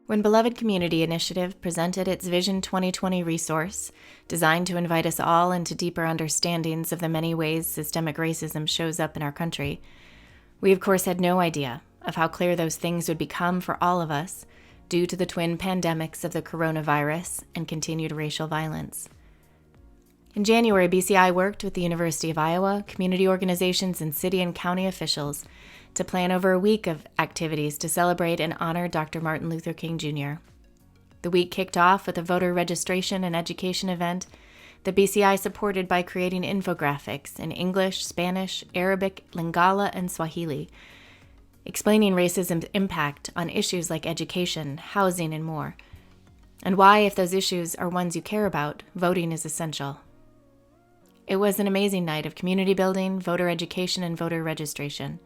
When Beloved Community Initiative presented its Vision 2020 resource, designed to invite us all into deeper understandings of the many ways systemic racism shows up in our country, we of course had no idea of how clear those things would become for all of us due to the twin pandemics of the coronavirus and continued racial violence. In January, BCI worked with the University of Iowa, community organizations, and city and county officials to plan over a week of activities to celebrate and honor Dr. Martin Luther King Jr. The week kicked off with a voter registration and education event that BCI supported by creating infographics in English, Spanish, Arabic, Lingala, and Swahili, explaining racism's impact on issues like education, housing, and more, and why, if those issues are ones you care about, voting is essential. It was an amazing night of community building, voter education, and voter registration.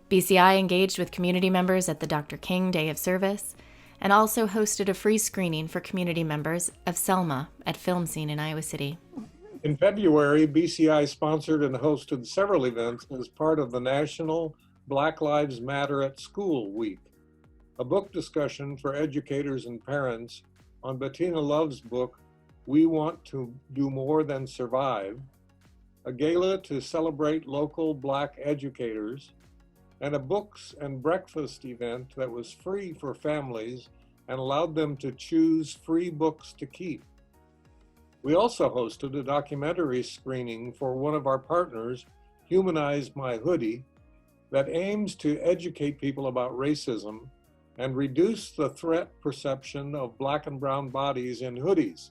BCI engaged with community members at the Dr. King Day of Service and also hosted a free screening for community members of Selma at Film Scene in Iowa City. In February, BCI sponsored and hosted several events as part of the National Black Lives Matter at School Week, a book discussion for educators and parents on Bettina Love's book, We Want to Do More Than Survive, a gala to celebrate local Black educators, and a books and breakfast event that was free for families and allowed them to choose free books to keep. We also hosted a documentary screening for one of our partners, Humanize My Hoodie, that aims to educate people about racism and reduce the threat perception of Black and brown bodies in hoodies.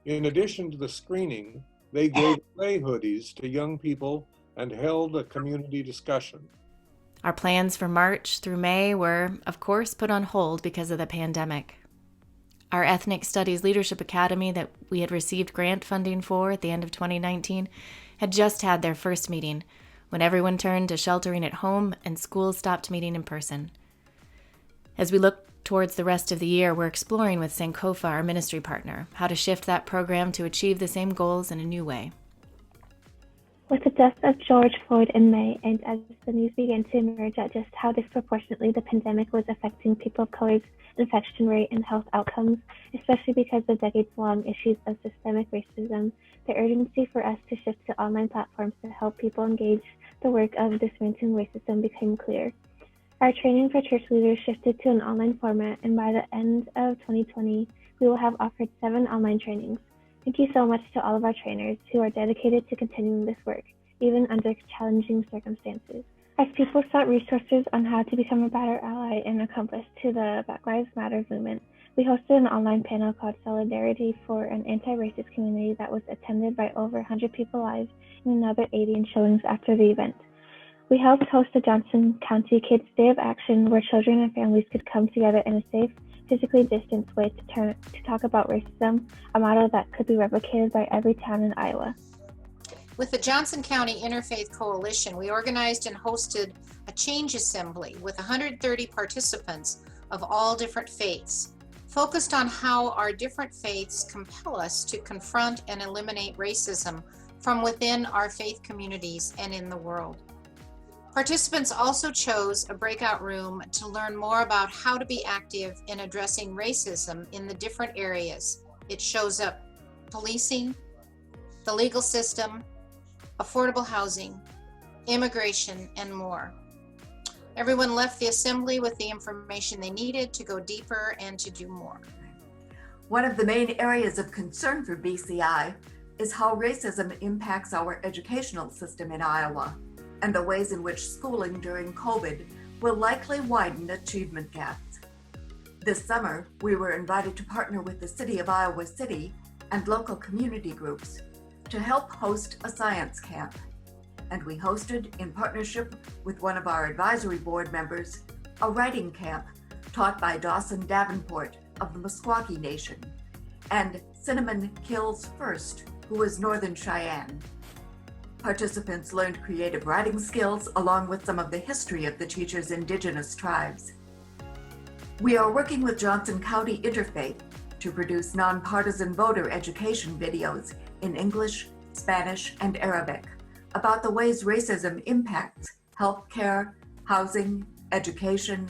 In addition to the screening, they gave away hoodies to young people and held a community discussion. Our plans for March through May were, of course, put on hold because of the pandemic. Our Ethnic Studies Leadership Academy that we had received grant funding for at the end of 2019 had just had their first meeting when everyone turned to sheltering at home and schools stopped meeting in person. As we look towards the rest of the year, we're exploring with Sankofa, our ministry partner, how to shift that program to achieve the same goals in a new way. With the death of George Floyd in May, and as the news began to emerge at just how disproportionately the pandemic was affecting people of color's infection rate and health outcomes, especially because of decades-long issues of systemic racism, the urgency for us to shift to online platforms to help people engage the work of dismantling racism became clear. Our training for church leaders shifted to an online format, and by the end of 2020, we will have offered 7 online trainings. Thank you so much to all of our trainers who are dedicated to continuing this work, even under challenging circumstances. As people sought resources on how to become a better ally and accomplice to the Black Lives Matter movement, we hosted an online panel called Solidarity for an Anti-Racist Community that was attended by over 100 people live and another 80 in showings after the event. We helped host the Johnson County Kids Day of Action, where children and families could come together in a safe, physically distanced way to talk about racism, a model that could be replicated by every town in Iowa. With the Johnson County Interfaith Coalition, we organized and hosted a change assembly with 130 participants of all different faiths, focused on how our different faiths compel us to confront and eliminate racism from within our faith communities and in the world. Participants also chose a breakout room to learn more about how to be active in addressing racism in the different areas it shows up: policing, the legal system, affordable housing, immigration, and more. Everyone left the assembly with the information they needed to go deeper and to do more. One of the main areas of concern for BCI is how racism impacts our educational system in Iowa, and the ways in which schooling during COVID will likely widen achievement gaps. This summer, we were invited to partner with the City of Iowa City and local community groups to help host a science camp. And we hosted, in partnership with one of our advisory board members, a writing camp taught by Dawson Davenport of the Meskwaki Nation and Cinnamon Kills First, who is Northern Cheyenne. Participants learned creative writing skills along with some of the history of the teacher's indigenous tribes. We are working with Johnson County Interfaith to produce nonpartisan voter education videos in English, Spanish, and Arabic about the ways racism impacts healthcare, housing, education,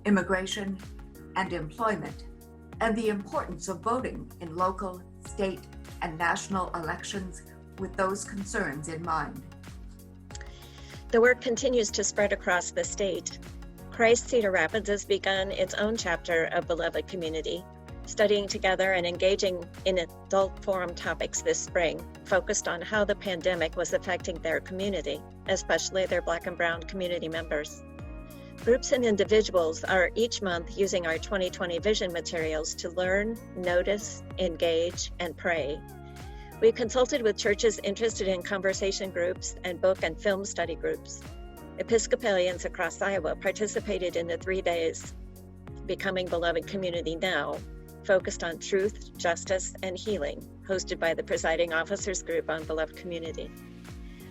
immigration, and employment, and the importance of voting in local, state, and national elections with those concerns in mind. The work continues to spread across the state. Christ Cedar Rapids has begun its own chapter of Beloved Community, studying together and engaging in adult forum topics this spring, focused on how the pandemic was affecting their community, especially their Black and Brown community members. Groups and individuals are each month using our 2020 vision materials to learn, notice, engage, and pray. We consulted with churches interested in conversation groups and book and film study groups. Episcopalians across Iowa participated in the 3 days Becoming Beloved Community Now, focused on truth, justice, and healing, hosted by the Presiding Officers Group on Beloved Community.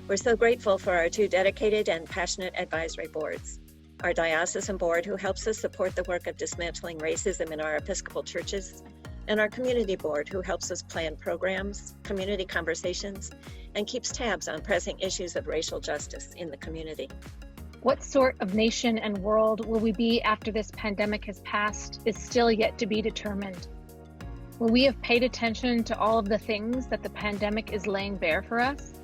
We're so grateful for our 2 dedicated and passionate advisory boards. Our Diocesan Board, who helps us support the work of dismantling racism in our Episcopal churches, and our Community Board, who helps us plan programs, community conversations, and keeps tabs on pressing issues of racial justice in the community. What sort of nation and world will we be after this pandemic has passed is still yet to be determined. Will we have paid attention to all of the things that the pandemic is laying bare for us?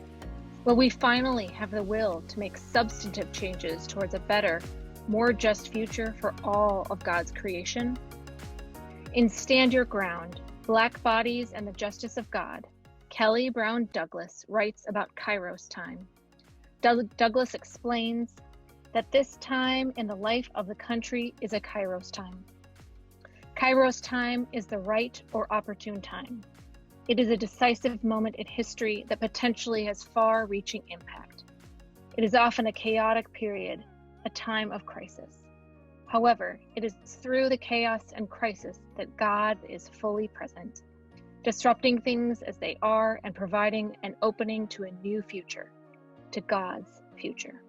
Will we finally have the will to make substantive changes towards a better, more just future for all of God's creation? In Stand Your Ground, Black Bodies and the Justice of God, Kelly Brown Douglas writes about Kairos time. Douglas explains that this time in the life of the country is a Kairos time. Kairos time is the right or opportune time. It is a decisive moment in history that potentially has far-reaching impact. It is often a chaotic period, a time of crisis. However, it is through the chaos and crisis that God is fully present, disrupting things as they are and providing an opening to a new future, to God's future.